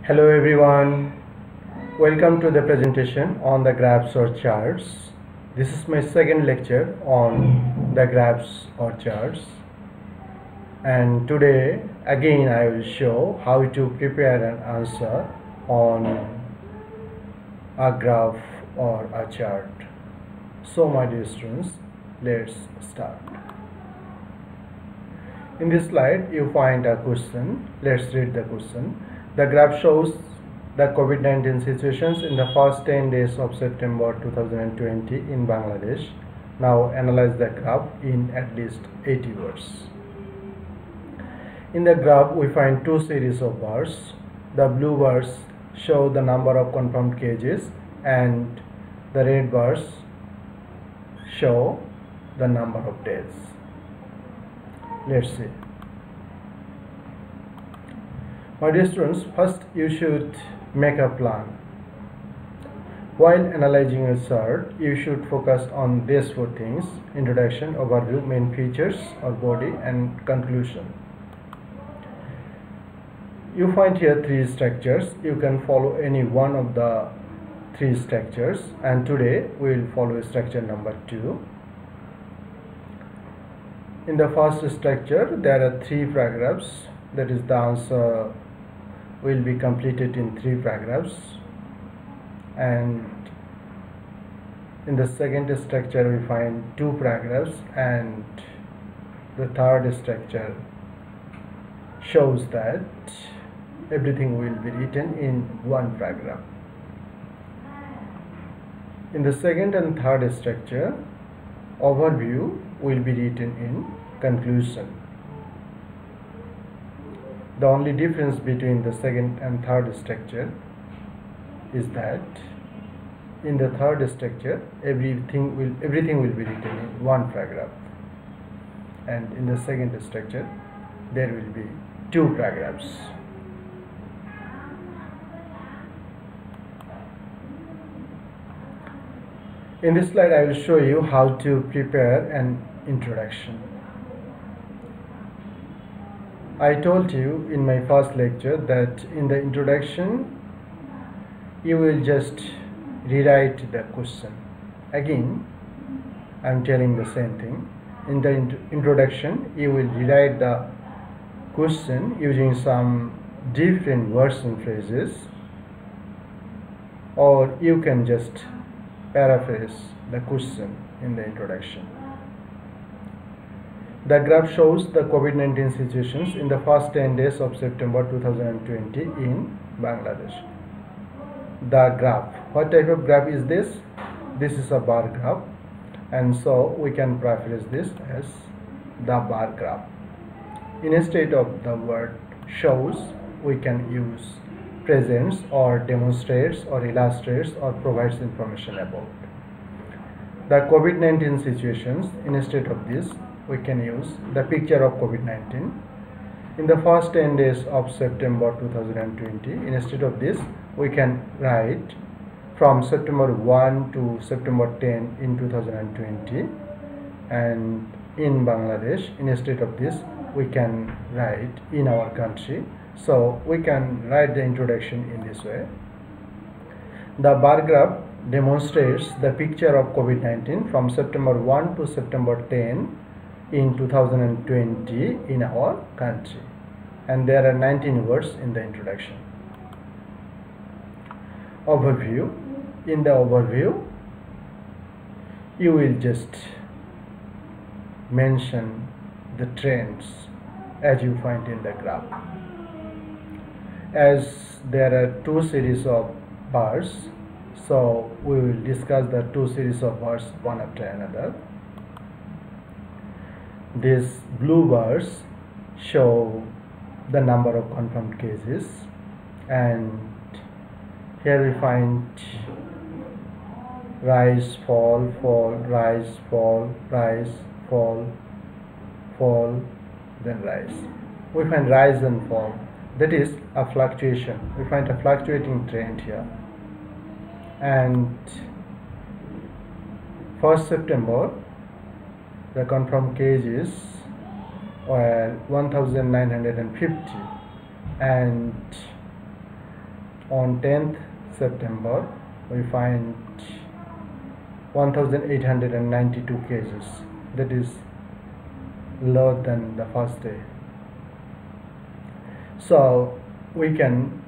Hello everyone, welcome to the presentation on the graphs or charts. This is my second lecture on the graphs or charts, and today again I will show how to prepare an answer on a graph or a chart. So my dear students, let's start. In this slide you find a question. Let's read the question. The graph shows the COVID-19 situations in the first 10 days of September 2020 in Bangladesh. Now analyze the graph in at least 80 words. In the graph we find two series of bars. The blue bars show the number of confirmed cases and the red bars show the number of deaths. Let's see. My dear students, first you should make a plan. While analyzing a chart, you should focus on these four things: introduction, overview, main features or body, and conclusion. You find here three structures. You can follow any one of the three structures, and today we will follow structure number 2. In the first structure there are three paragraphs, that is the answer will be completed in 3 paragraphs, and in the second structure we find 2 paragraphs, and the third structure shows that everything will be written in 1 paragraph. In the second and third structure, overview will be written in conclusion. The only difference between the second and third structure is that in the third structure everything will be written in 1 paragraph, and in the second structure there will be 2 paragraphs. In this slide I will show you how to prepare an introduction. I told you in my first lecture that in the introduction you will just rewrite the question. Again I am telling the same thing. In the introduction you will rewrite the question using some different words and phrases, or you can just paraphrase the question in the introduction. The graph shows the COVID-19 situations in the first 10 days of September 2020 in Bangladesh. The graph, what type of graph is this? This is a bar graph, and so we can paraphrase this as the bar graph. Instead of the word shows, we can use presents or demonstrates or illustrates or provides information about the COVID-19 situations. Instead of this we can use the picture of COVID-19 in the first 10 days of September 2020. Instead of this we can write from September 1 to September 10 in 2020, and in Bangladesh. Instead of this we can write in our country. So we can write the introduction in this way. The bar graph demonstrates the picture of COVID-19 from September 1 to September 10 in 2020 in our country, and there are 19 words in the introduction. Overview. In the overview you will just mention the trends as you find in the graph. As there are 2 series of bars, so we will discuss the 2 series of bars one after another. These blue bars show the number of confirmed cases, and here we find rise, fall, fall, rise, fall, rise, fall, fall, then rise. We find rise and fall, that is a fluctuation. We find a fluctuating trend here, and 1st September the confirmed cases were 1950, and on 10th September we find 1892 cases, that is lower than the first day. So we can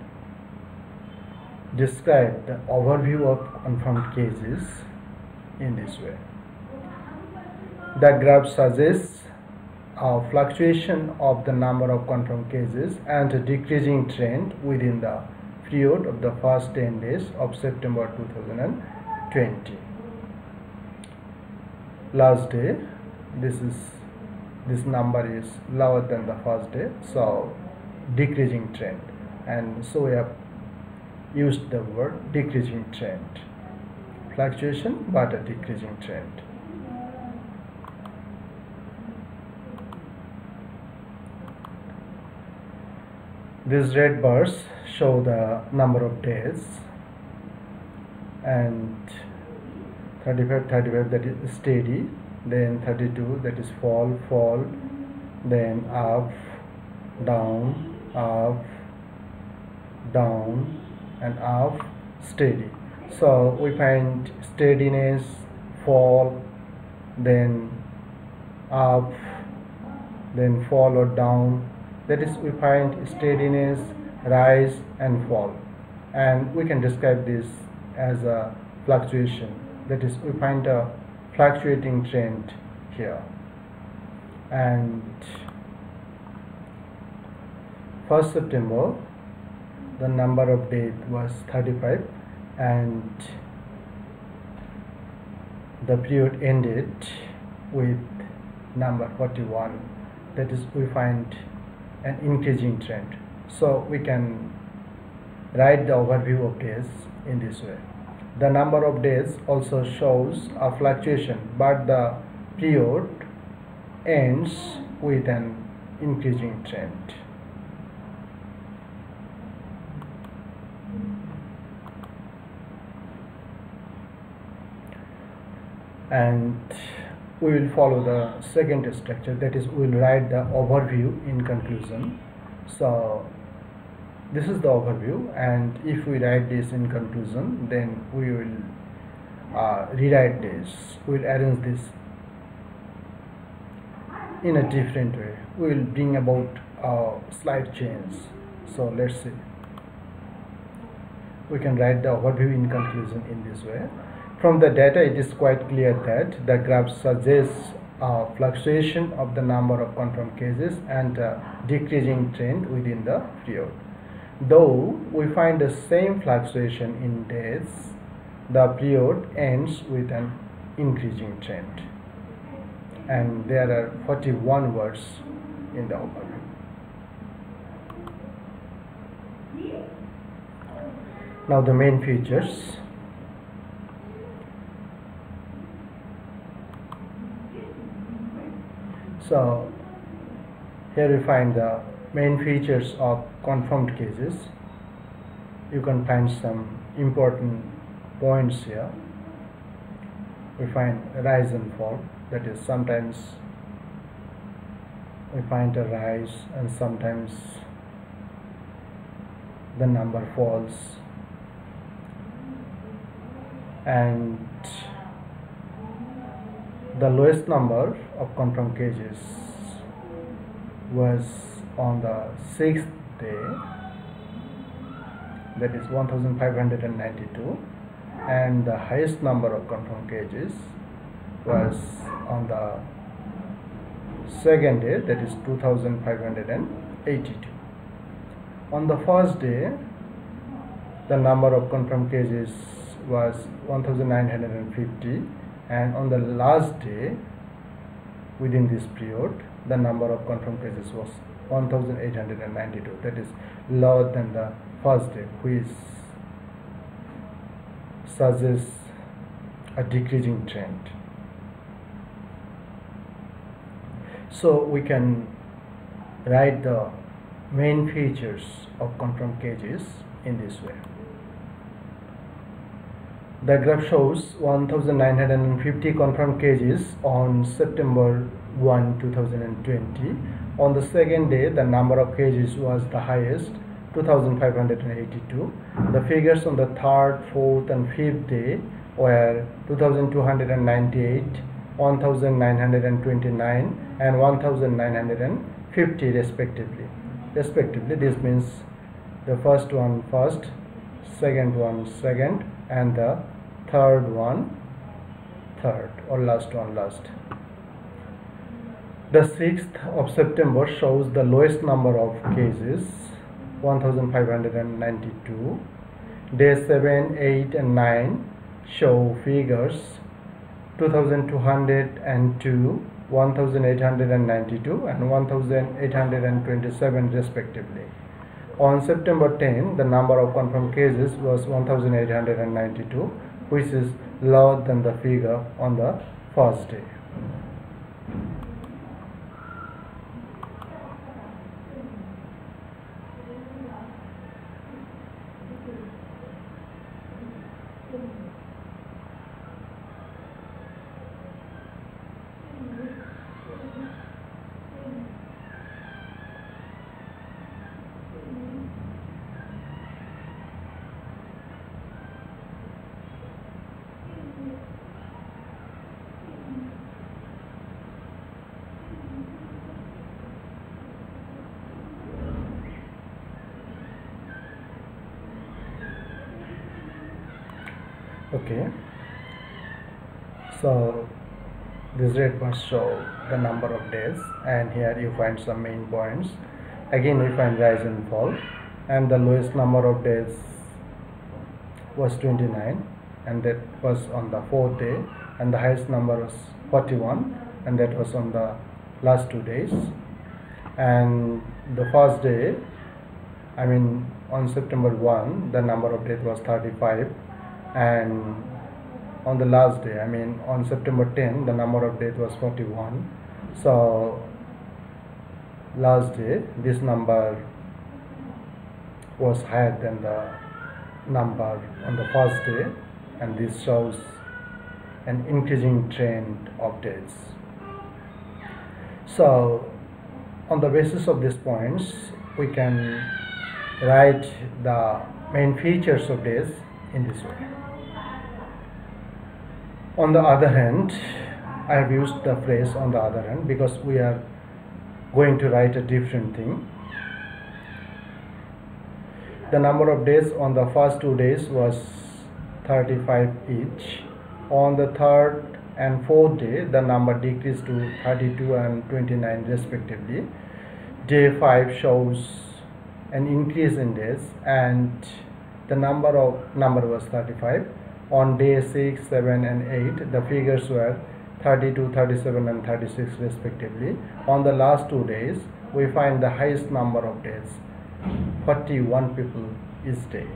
describe the overview of confirmed cases in this way. The graph suggests a fluctuation of the number of confirmed cases and a decreasing trend within the period of the first 10 days of September 2020. Last day, this number is lower than the first day, so decreasing trend, and so we have used the word decreasing trend. Fluctuation but a decreasing trend. These red bars show the number of days, and 35 that is steady, then 32 that is fall, then up, down, and up, steady. So we find steadiness, fall, then up, then fall or down. That is, we find steadiness, rise and fall, and we can describe this as a fluctuation. That is, we find a fluctuating trend here. And 1st September the number of days was 35 and the period ended with number 41. That is, we find an increasing trend. So we can write the overview of days in this way. The number of days also shows a fluctuation, but the period ends with an increasing trend. And we will follow the second structure, that is, we will write the overview in conclusion. So this is the overview, and if we write this in conclusion, then we will rewrite this. We will arrange this in a different way. We will bring about a slight change. So let's see. We can write the overview in conclusion in this way. From the data, it is quite clear that the graph suggests a fluctuation of the number of confirmed cases and a decreasing trend within the period. Though we find the same fluctuation in days, the period ends with an increasing trend. And there are 41 words in the overview. Now the main features. So here we find the main features of confirmed cases. You can find some important points here. We find rise and fall, that is, sometimes we find a rise and sometimes the number falls, and the lowest number of confirmed cases was on the 6th day, that is 1592, and the highest number of confirmed cases was on the 2nd day, that is 2582. On the first day, the number of confirmed cases was 1950, and on the last day within this period, the number of confirmed cases was 1892. That is lower than the first day, which suggests a decreasing trend. So we can write the main features of confirmed cases in this way. The graph shows 1950 confirmed cases on September 1, 2020. On the second day, the number of cases was the highest, 2582. The figures on the third, fourth and fifth day were 2298, 1929 and 1950 respectively. This means the first one first, second one second, and the third one third, or last one last. The 6th of September shows the lowest number of cases, 1592. Day 7, 8 and 9 show figures 2202, 1892 and 1827 respectively. On September 10, the number of confirmed cases was 1892, which is lower than the figure on the first day. Okay, so this red bars show the number of days, and here you find some main points. Again we find rise and fall, and the lowest number of days was 29, and that was on the fourth day, and the highest number was 41, and that was on the last 2 days. And the first day, I mean on September 1, the number of days was 35, and on the last day, I mean on September 10, the number of days was 41. So last day this number was higher than the number on the first day, and this shows an increasing trend of days. So on the basis of these points, we can write the main features of days in this way. On the other hand, I have used the phrase on the other hand because we are going to write a different thing. The number of days on the first 2 days was 35 each. On the third and fourth day, the number decreased to 32 and 29 respectively. Day 5 shows an increase in days, and the number was 35. On day 6, 7 and 8, the figures were 32, 37 and 36 respectively. On the last 2 days, we find the highest number of days, 41 people each day.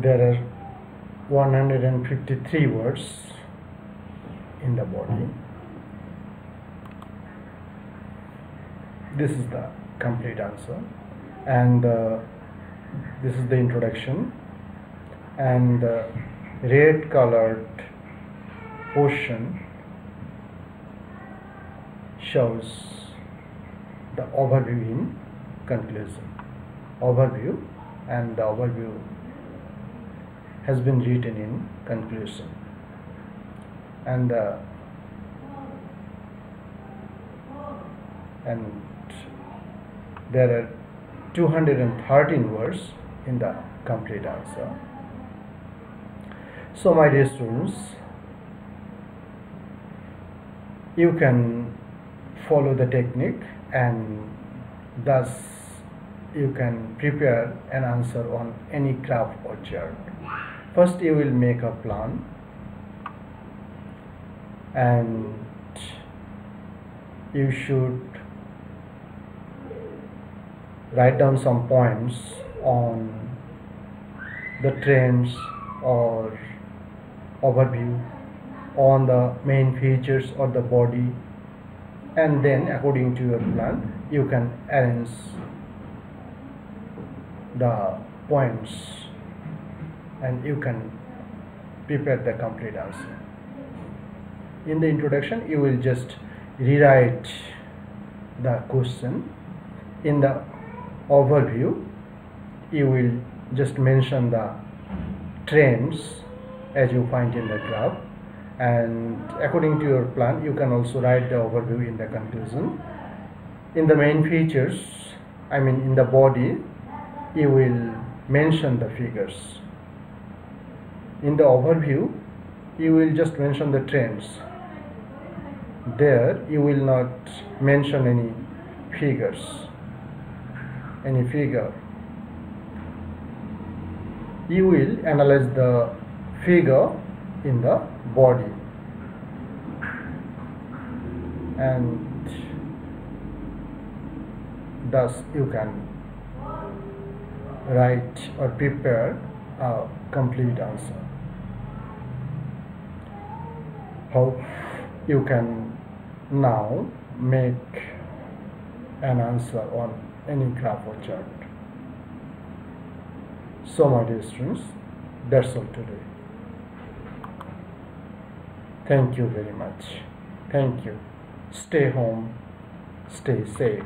There are 153 words in the body. This is the complete answer, and this is the introduction, and the red colored portion shows the overview in conclusion. Overview, and the overview has been written in conclusion, and there are 213 words in the complete answer. So my dear students, you can follow the technique, and thus you can prepare an answer on any graph or chart. First you will make a plan, and you should write down some points on the trends or overview on the main features of the body, and then according to your plan you can arrange the points and you can prepare the complete answer. In the introduction you will just rewrite the question. In the overview you will just mention the trends as you find in the graph, and according to your plan you can also write the overview in the conclusion. In the main features, in the body, you will mention the figures. In the overview you will just mention the trends. There you will not mention any figures, any figure. You will analyze the figure in the body, and thus you can write or prepare a complete answer. Hope you can now make an answer on any graph or chart. So my dear students, that's all today. Thank you very much. Thank you. Stay home, stay safe.